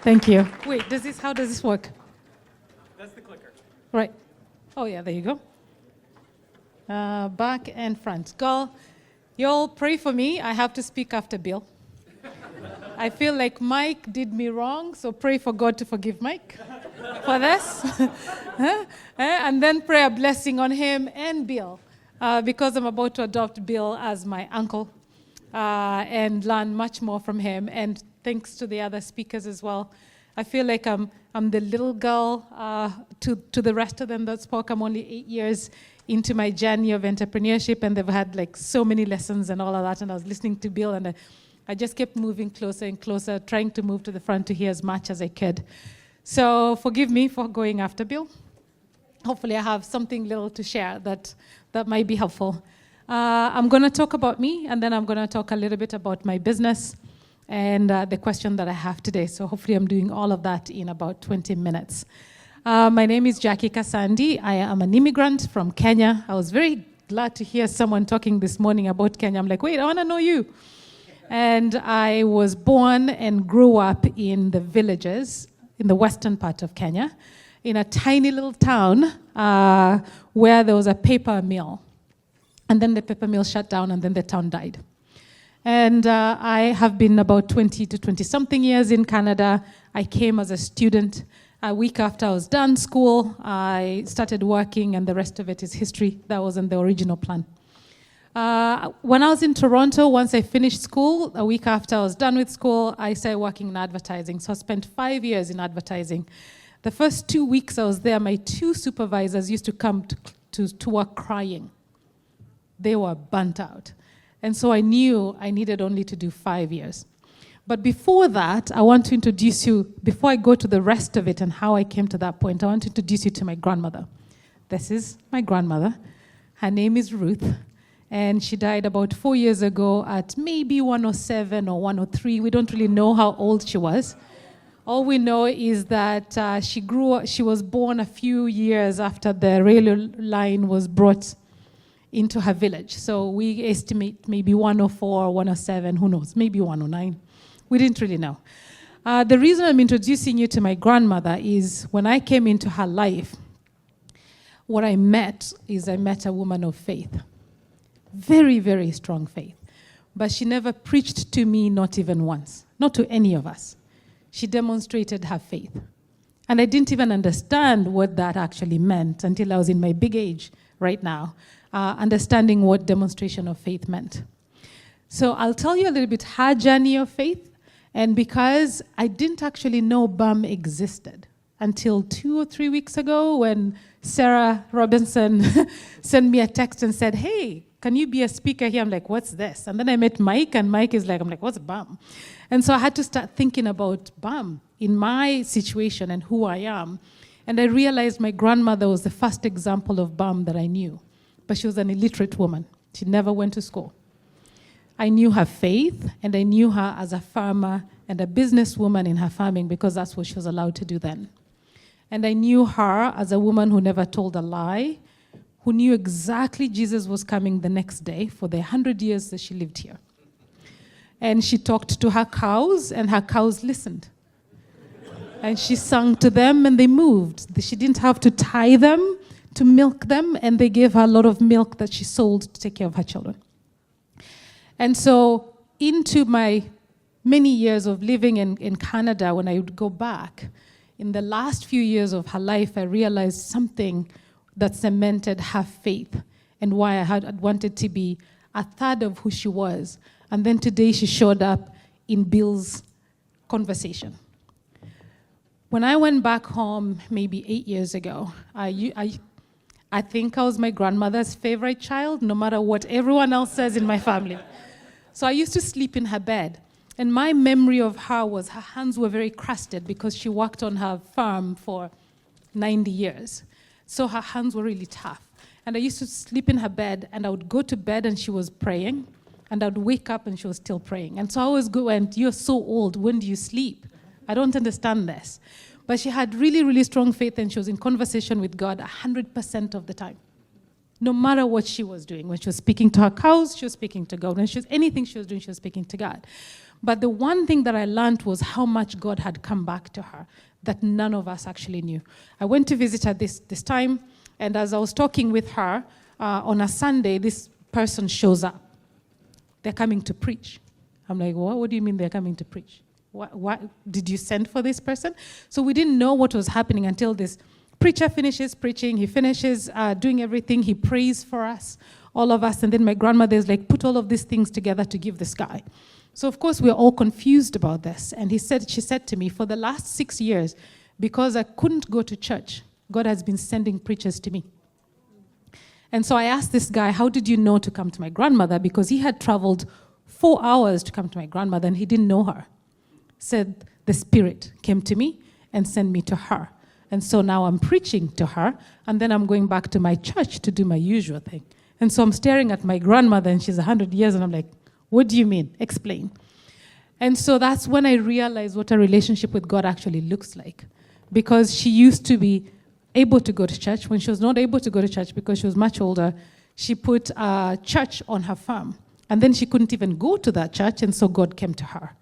Thank you. Wait, how does this work? That's the clicker. Right. Oh, yeah, there you go. Back and front. Girl, y'all pray for me. I have to speak after Bill. I feel like Mike did me wrong, so pray for God to forgive Mike for this. And then pray a blessing on him and Bill, because I'm about to adopt Bill as my uncle and learn much more from him. And thanks to the other speakers as well. I feel like I'm the little girl to the rest of them that spoke. I'm only 8 years into my journey of entrepreneurship, and they've had like so many lessons and all of that. And I was listening to Bill, and I just kept moving closer and closer, trying to move to the front to hear as much as I could. So forgive me for going after Bill. Hopefully I have something little to share that might be helpful. I'm going to talk about me, and then I'm going to talk a little bit about my business and the question that I have today. So hopefully I'm doing all of that in about 20 minutes. My name is Jackee Kasandy. I am an immigrant from Kenya. I was very glad to hear someone talking this morning about Kenya. I'm like, wait, I want to know you. And I was born and grew up in the villages in the western part of Kenya, in a tiny little town where there was a paper mill. And then the paper mill shut down, and then the town died. And I have been about 20 to 20-something years in Canada. I came as a student. A week after I was done school, I started working, and the rest of it is history. That wasn't the original plan. When I was in Toronto, once I finished school, a week after I was done with school, I started working in advertising. So I spent 5 years in advertising. The first 2 weeks I was there, my 2 supervisors used to come to work crying. They were burnt out. And so I knew I needed only to do 5 years. But before that, I want to introduce you, before I go to the rest of it and how I came to that point, I want to introduce you to my grandmother. This is my grandmother. Her name is Ruth. And she died about 4 years ago at maybe 107 or 103. We don't really know how old she was. All we know is that she was born a few years after the railway line was brought into her village. So we estimate maybe 104, 107, who knows, maybe 109. We didn't really know. The reason I'm introducing you to my grandmother is when I came into her life, what I met a woman of faith. Very, very strong faith. But she never preached to me, not even once, not to any of us. She demonstrated her faith. And I didn't even understand what that actually meant until I was in my big age right now, understanding what demonstration of faith meant. So I'll tell you a little bit her journey of faith, and because I didn't actually know BAM existed until 2 or 3 weeks ago when Sarah Robinson sent me a text and said, hey, can you be a speaker here? I'm like, what's this? And then I met Mike, and Mike is like, I'm like, what's BAM? And so I had to start thinking about BAM in my situation and who I am. And I realized my grandmother was the first example of BAM that I knew. But she was an illiterate woman. She never went to school. I knew her faith, and I knew her as a farmer and a businesswoman in her farming because that's what she was allowed to do then. And I knew her as a woman who never told a lie, who knew exactly Jesus was coming the next day for the 100 years that she lived here. And she talked to her cows, and her cows listened. And she sang to them, and they moved. She didn't have to tie them to milk them, and they gave her a lot of milk that she sold to take care of her children. And so into my many years of living in Canada, when I would go back, in the last few years of her life, I realized something that cemented her faith and why I had wanted to be a third of who she was. And then today she showed up in Bill's conversation. When I went back home maybe 8 years ago, I think I was my grandmother's favorite child, no matter what everyone else says in my family. So I used to sleep in her bed. And my memory of her was her hands were very crusted because she worked on her farm for 90 years. So her hands were really tough. And I used to sleep in her bed, and I would go to bed and she was praying, and I would wake up and she was still praying. And so I always go, and you're so old, when do you sleep? I don't understand this. But she had really, really strong faith, and she was in conversation with God 100% of the time. no matter what she was doing. When she was speaking to her cows, she was speaking to God. When she was anything she was doing, she was speaking to God. But the one thing that I learned was how much God had come back to her that none of us actually knew. I went to visit her this time, and as I was talking with her on a Sunday, this person shows up. They're coming to preach. I'm like, what do you mean they're coming to preach? What did you send for this person? So we didn't know what was happening until this preacher finishes preaching. He finishes doing everything. He prays for us, all of us. And then my grandmother is like, put all of these things together to give this guy. So of course we're all confused about this. And she said to me, for the last 6 years, because I couldn't go to church, God has been sending preachers to me. And so I asked this guy, how did you know to come to my grandmother? Because he had traveled 4 hours to come to my grandmother and he didn't know her. Said the Spirit came to me and sent me to her. And so now I'm preaching to her, and then I'm going back to my church to do my usual thing. And so I'm staring at my grandmother, and she's 100 years, and I'm like, what do you mean? Explain. And so that's when I realized what a relationship with God actually looks like. Because she used to be able to go to church. When she was not able to go to church because she was much older, she put a church on her farm. And then she couldn't even go to that church, and so God came to her.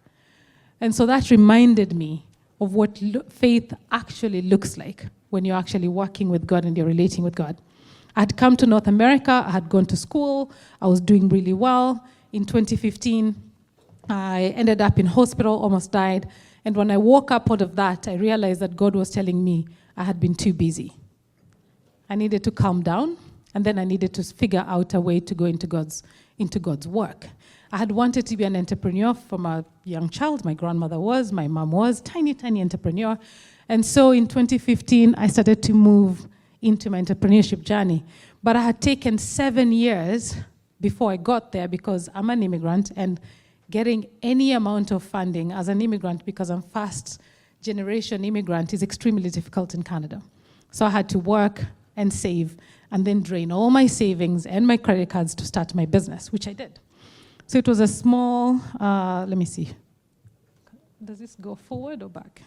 And so that reminded me of what faith actually looks like when you're actually working with God and you're relating with God. I had come to North America, I had gone to school, I was doing really well. In 2015, I ended up in hospital, almost died. And when I woke up out of that, I realized that God was telling me I had been too busy. I needed to calm down, and then I needed to figure out a way to go into God's work. I had wanted to be an entrepreneur from a young child. My grandmother was, my mom was, tiny entrepreneur. And so in 2015, I started to move into my entrepreneurship journey. But I had taken 7 years before I got there because I'm an immigrant, and getting any amount of funding as an immigrant, because I'm first generation immigrant, is extremely difficult in Canada. So I had to work and save and then drain all my savings and my credit cards to start my business, which I did. So it was a small, let me see. Does this go forward or back?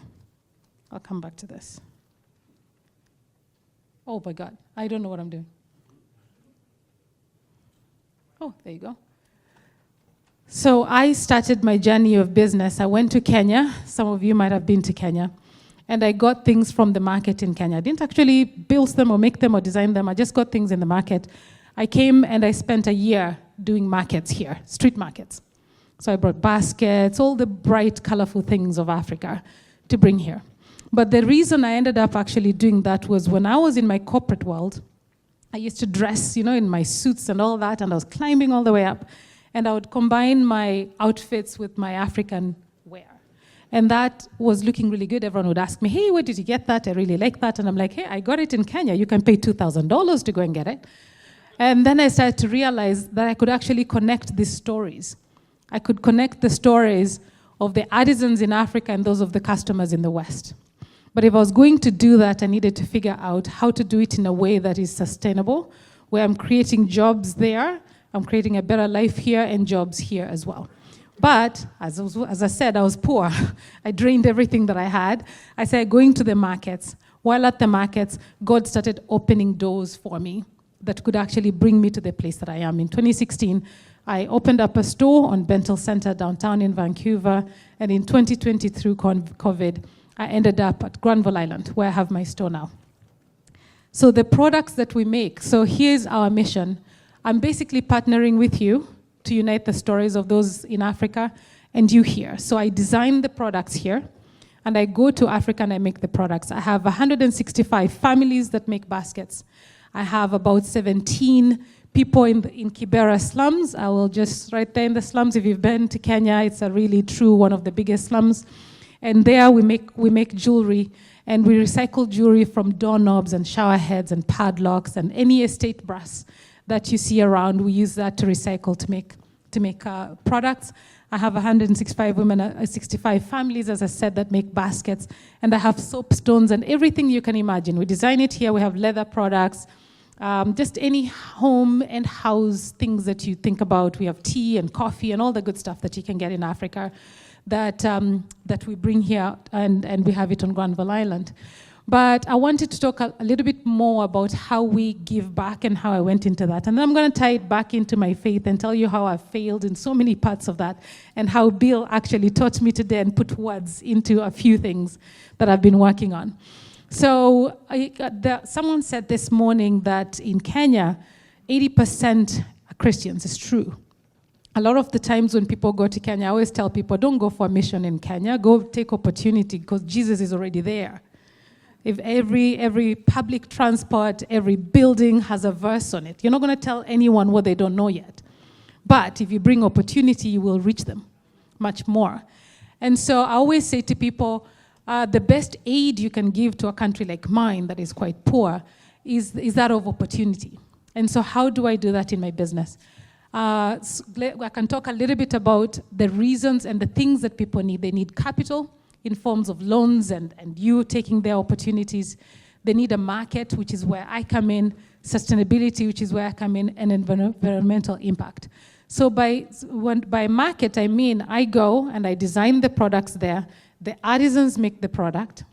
I'll come back to this. Oh my God, I don't know what I'm doing. Oh, there you go. So I started my journey of business. I went to Kenya. Some of you might have been to Kenya. And I got things from the market in Kenya. I didn't actually build them or make them or design them. I just got things in the market. I came and I spent a year doing markets here, street markets. So I brought baskets, all the bright, colorful things of Africa to bring here. But the reason I ended up actually doing that was when I was in my corporate world, I used to dress, in my suits and all that, and I was climbing all the way up. And I would combine my outfits with my African wear. And that was looking really good. Everyone would ask me, hey, where did you get that? I really like that. And I'm like, hey, I got it in Kenya. You can pay $2,000 to go and get it. And then I started to realize that I could actually connect these stories. I could connect the stories of the artisans in Africa and those of the customers in the West. But if I was going to do that, I needed to figure out how to do it in a way that is sustainable, where I'm creating jobs there, I'm creating a better life here and jobs here as well. But, as I said, I was poor. I drained everything that I had. I started going to the markets. While at the markets, God started opening doors for me that could actually bring me to the place that I am. In 2016, I opened up a store on Bentel Center downtown in Vancouver. And in 2020, through COVID, I ended up at Granville Island, where I have my store now. So the products that we make, so here's our mission. I'm basically partnering with you to unite the stories of those in Africa and you here. So I design the products here, and I go to Africa and I make the products. I have 165 families that make baskets. I have about 17 people in Kibera slums. I will just, right there in the slums, if you've been to Kenya, it's a really true, one of the biggest slums. And there we make jewelry, and we recycle jewelry from doorknobs and shower heads and padlocks and any estate brass that you see around. We use that to recycle to make products. I have 165 women, 65 families, as I said, that make baskets. And I have soapstones and everything you can imagine. We design it here. We have leather products, just any home and house things that you think about. We have tea and coffee and all the good stuff that you can get in Africa that we bring here, and we have it on Granville Island. But I wanted to talk a little bit more about how we give back and how I went into that. And then I'm going to tie it back into my faith and tell you how I failed in so many parts of that and how Bill actually taught me today and put words into a few things that I've been working on. So someone said this morning that in Kenya, 80% are Christians. It's true. A lot of the times when people go to Kenya, I always tell people, don't go for a mission in Kenya. Go take opportunity because Jesus is already there. If every public transport, every building has a verse on it, you're not going to tell anyone what they don't know yet. But if you bring opportunity, you will reach them much more. And so I always say to people, the best aid you can give to a country like mine that is quite poor is that of opportunity. And so how do I do that in my business? I can talk a little bit about the reasons and the things that people need. They need capital in forms of loans and you taking their opportunities. They need a market, which is where I come in, sustainability, which is where I come in, and environmental impact. So by market, I mean I go and I design the products there. The artisans make the product,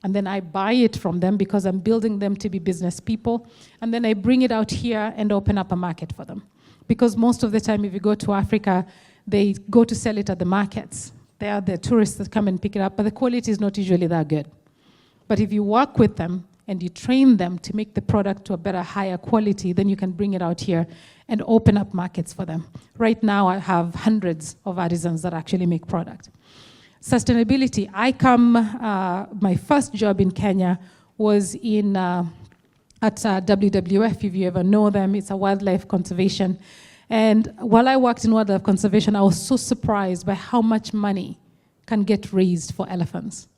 and then I buy it from them because I'm building them to be business people. And then I bring it out here and open up a market for them. Because most of the time, if you go to Africa, they go to sell it at the markets. They are the tourists that come and pick it up, but the quality is not usually that good. But if you work with them and you train them to make the product to a better, higher quality, then you can bring it out here and open up markets for them. Right now, I have hundreds of artisans that actually make product. Sustainability. My first job in Kenya was at WWF, if you ever know them. It's a wildlife conservation. And while I worked in wildlife conservation, I was so surprised by how much money can get raised for elephants.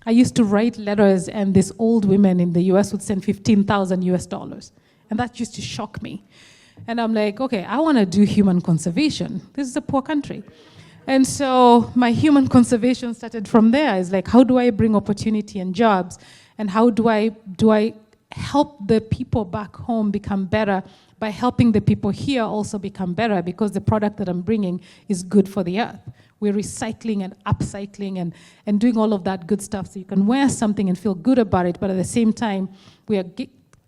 I used to write letters, and these old women in the US would send 15,000 US dollars. And that used to shock me. And I'm like, okay, I want to do human conservation. This is a poor country. And so my human conservation started from there. It's like, how do I bring opportunity and jobs? And how do I help the people back home become better by helping the people here also become better, because the product that I'm bringing is good for the earth. We're recycling and upcycling and doing all of that good stuff so you can wear something and feel good about it, but at the same time, we are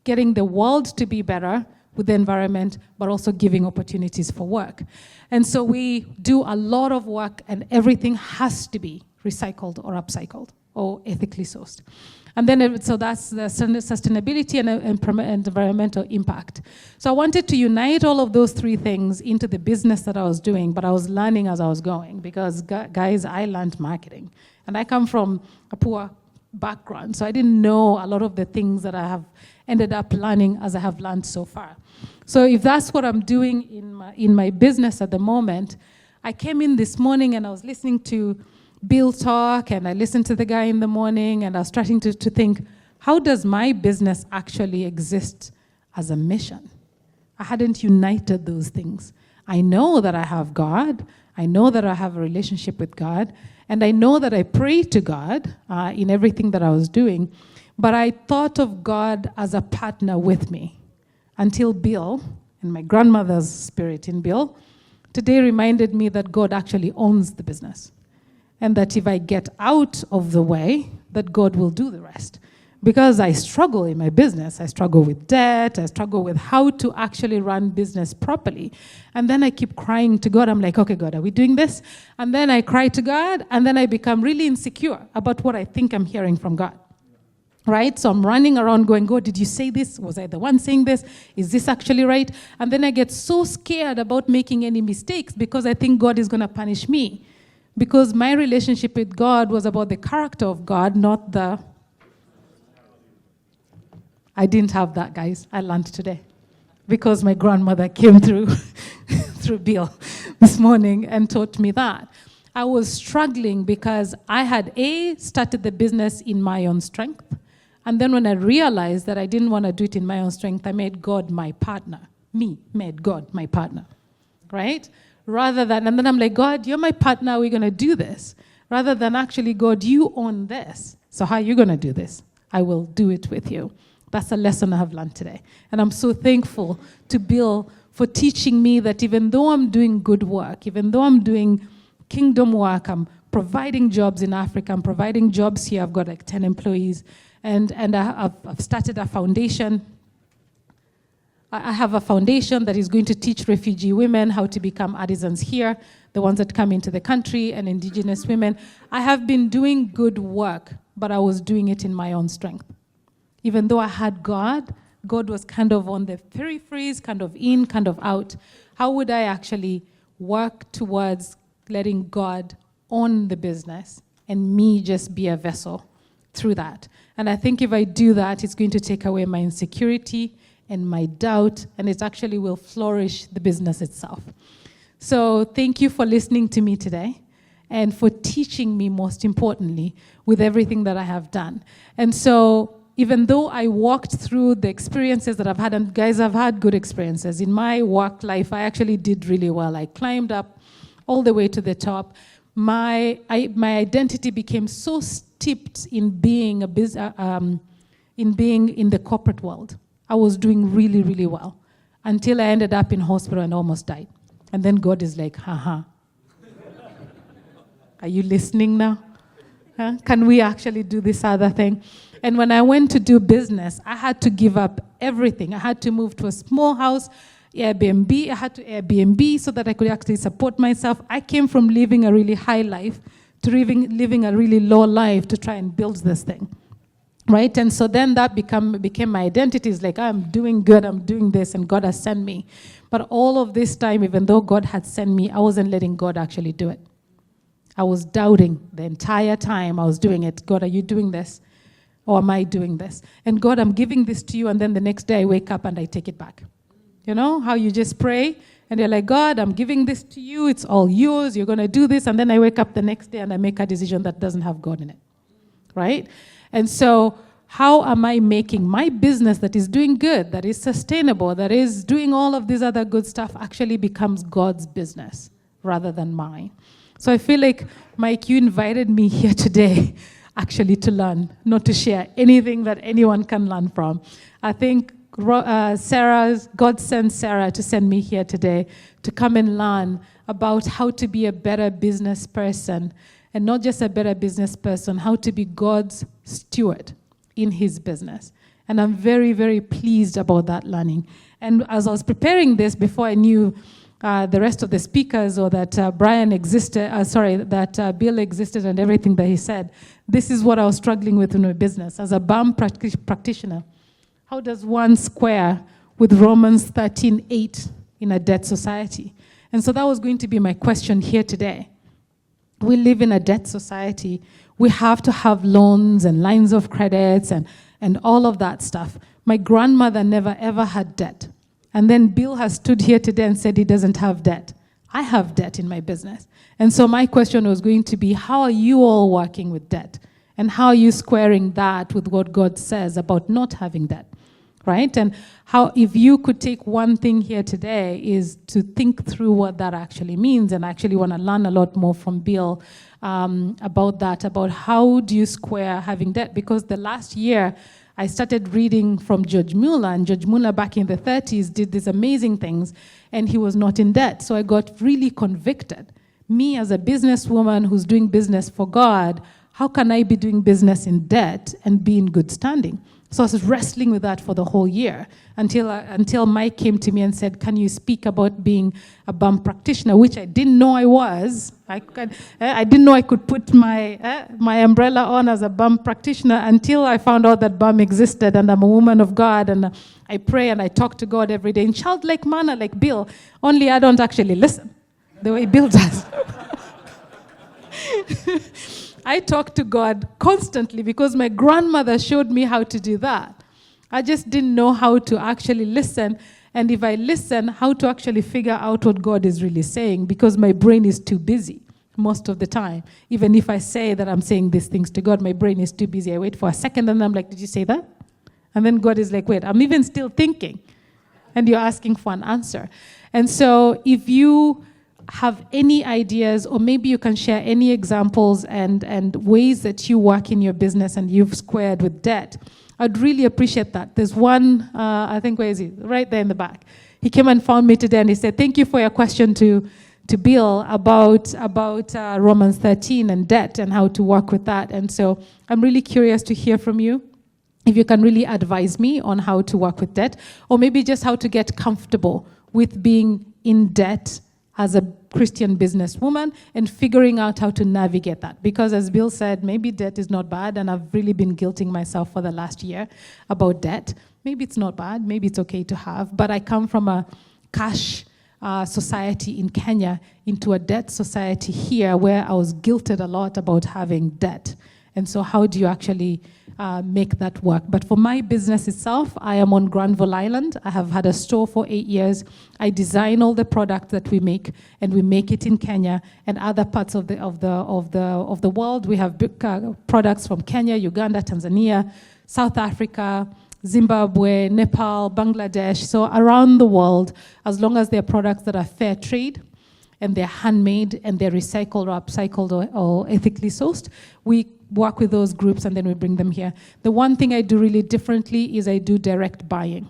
getting the world to be better with the environment, but also giving opportunities for work. And so we do a lot of work, and everything has to be recycled or upcycled or ethically sourced. And then, so that's the sustainability and environmental impact. So I wanted to unite all of those three things into the business that I was doing, but I was learning as I was going, because guys, I learned marketing. And I come from a poor background, so I didn't know a lot of the things that I have ended up learning as I have learned so far. So if that's what I'm doing in my business at the moment, I came in this morning and I was listening to Bill talk, and I listened to the guy in the morning, and I was starting to think, how does my business actually exist as a mission? I hadn't united those things. I know that I have God, I know that I have a relationship with God, and I know that I pray to God in everything that I was doing, but I thought of God as a partner with me until Bill, and my grandmother's spirit in Bill, today reminded me that God actually owns the business. And that if I get out of the way, that God will do the rest. Because I struggle in my business. I struggle with debt. I struggle with how to actually run business properly. And then I keep crying to God. I'm like, okay, God, are we doing this? And then I cry to God, and then I become really insecure about what I think I'm hearing from God. Right? So I'm running around going, God, did you say this? Was I the one saying this? Is this actually right? And then I get so scared about making any mistakes because I think God is going to punish me. Because my relationship with God was about the character of God, not the... I didn't have that, guys. I learned today. Because my grandmother came through Bill this morning and taught me that. I was struggling because I had started the business in my own strength. And then when I realized that I didn't want to do it in my own strength, I made God my partner. Me made God my partner. Right? And then I'm like, God, you're my partner, we're going to do this. Rather than actually, God, you own this. So how are you going to do this? I will do it with you. That's a lesson I have learned today. And I'm so thankful to Bill for teaching me that even though I'm doing good work, even though I'm doing kingdom work, I'm providing jobs in Africa. I'm providing jobs here. I've got like 10 employees. And I've started a foundation. I have a foundation that is going to teach refugee women how to become artisans here, the ones that come into the country, and indigenous women. I have been doing good work, but I was doing it in my own strength. Even though I had God, God was kind of on the peripheries, kind of in, kind of out. How would I actually work towards letting God own the business and me just be a vessel through that? And I think if I do that, it's going to take away my insecurity and my doubt, and it actually will flourish the business itself. So thank you for listening to me today and for teaching me, most importantly, with everything that I have done. And so even though I walked through the experiences that I've had, and guys, I've had good experiences. In my work life, I actually did really well. I climbed up all the way to the top. My identity became so steeped in being in the corporate world. I was doing really, really well until I ended up in hospital and almost died. And then God is like, haha. Are you listening now? Huh? Can we actually do this other thing? And when I went to do business, I had to give up everything. I had to move to a small house, Airbnb. I had to Airbnb so that I could actually support myself. I came from living a really high life to living a really low life to try and build this thing. Right? And so then that became my identity. It's like, I'm doing good, I'm doing this, and God has sent me. But all of this time, even though God had sent me, I wasn't letting God actually do it. I was doubting the entire time I was doing it. God, are you doing this? Or am I doing this? And God, I'm giving this to you, and then the next day I wake up and I take it back. You know, how you just pray, and you're like, God, I'm giving this to you, it's all yours, you're going to do this, and then I wake up the next day and I make a decision that doesn't have God in it. Right? And so how am I making my business that is doing good, that is sustainable, that is doing all of this other good stuff actually becomes God's business rather than mine? So I feel like, Mike, you invited me here today actually to learn, not to share anything that anyone can learn from. I think God sent Sarah to send me here today to come and learn about how to be a better business person. And not just a better business person, how to be God's steward in his business. And I'm very, very pleased about that learning. And as I was preparing this, before I knew the rest of the speakers or that Bill existed and everything that he said, this is what I was struggling with in my business. As a BAM practitioner, how does one square with Romans 13:8 in a debt society? And so that was going to be my question here today. We live in a debt society. We have to have loans and lines of credits and all of that stuff. My grandmother never ever had debt. And then Bill has stood here today and said he doesn't have debt. I have debt in my business. And so my question was going to be, how are you all working with debt? And how are you squaring that with what God says about not having debt? Right? And how, if you could take one thing here today, is to think through what that actually means. And I actually want to learn a lot more from Bill about that, about how do you square having debt? Because the last year, I started reading from George Mueller, and George Mueller back in the 30s did these amazing things, and he was not in debt. So I got really convicted. Me as a businesswoman who's doing business for God, how can I be doing business in debt and be in good standing? So I was wrestling with that for the whole year until Mike came to me and said, can you speak about being a BAM practitioner, which I didn't know I was. I didn't know I could put my umbrella on as a BAM practitioner until I found out that BAM existed, and I'm a woman of God, and I pray and I talk to God every day in childlike manner like Bill, only I don't actually listen the way Bill does. I talk to God constantly because my grandmother showed me how to do that. I just didn't know how to actually listen, and if I listen, how to actually figure out what God is really saying, because my brain is too busy most of the time. Even if I say that I'm saying these things to God, my brain is too busy. I wait for a second and I'm like, did you say that? And then God is like, wait, I'm even still thinking. And you're asking for an answer. And so if you have any ideas, or maybe you can share any examples and ways that you work in your business and you've squared with debt, I'd really appreciate that. There's one, I think, where is he? Right there in the back. He came and found me today and he said, thank you for your question to to Bill about Romans 13 and debt and how to work with that. And so I'm really curious to hear from you, if you can really advise me on how to work with debt, or maybe just how to get comfortable with being in debt as a Christian businesswoman and figuring out how to navigate that. Because as Bill said, maybe debt is not bad, and I've really been guilting myself for the last year about debt. Maybe it's not bad, maybe it's okay to have, but I come from a cash society in Kenya into a debt society here where I was guilted a lot about having debt. And so how do you actually make that work? But for my business itself, I am on Granville Island. I have had a store for 8 years. I design all the products that we make, and we make it in Kenya and other parts of the world. We have products from Kenya, Uganda, Tanzania, South Africa, Zimbabwe, Nepal, Bangladesh. So around the world, as long as they're products that are fair trade, and they're handmade, and they're recycled or upcycled or ethically sourced, we work with those groups and then we bring them here. The one thing I do really differently is I do direct buying.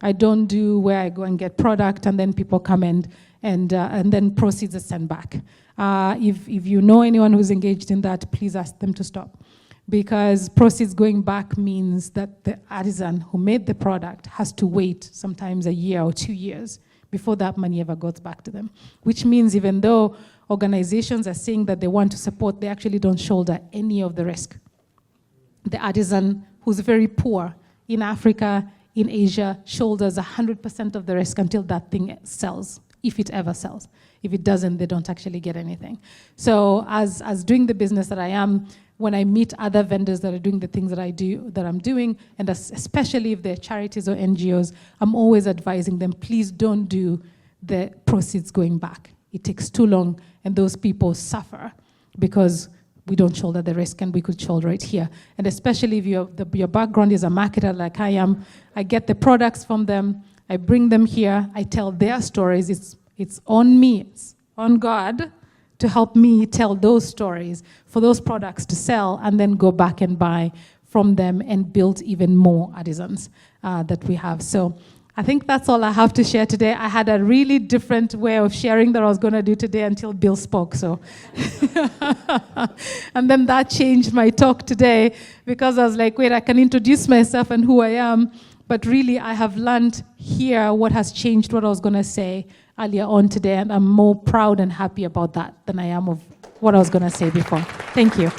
I don't do where I go and get product and then people come and then proceeds are sent back. If you know anyone who's engaged in that, please ask them to stop. Because proceeds going back means that the artisan who made the product has to wait sometimes a year or 2 years before that money ever goes back to them. Which means even though organizations are saying that they want to support, they actually don't shoulder any of the risk. The artisan who's very poor in Africa, in Asia, shoulders 100% of the risk until that thing sells, if it ever sells. If it doesn't, they don't actually get anything. So as doing the business that I am, when I meet other vendors that are doing the things that I'm doing, and especially if they're charities or NGOs, I'm always advising them, please don't do the proceeds going back. It takes too long, and those people suffer because we don't shoulder the risk, and we could shoulder it here. And especially if your background is a marketer like I am, I get the products from them, I bring them here, I tell their stories. It's on me, it's on God to help me tell those stories for those products to sell, and then go back and buy from them and build even more artisans that we have. So I think that's all I have to share today. I had a really different way of sharing that I was going to do today until Bill spoke. So, and then that changed my talk today, because I was like, wait, I can introduce myself and who I am, but really I have learned here what has changed what I was going to say earlier on today, and I'm more proud and happy about that than I am of what I was going to say before. Thank you.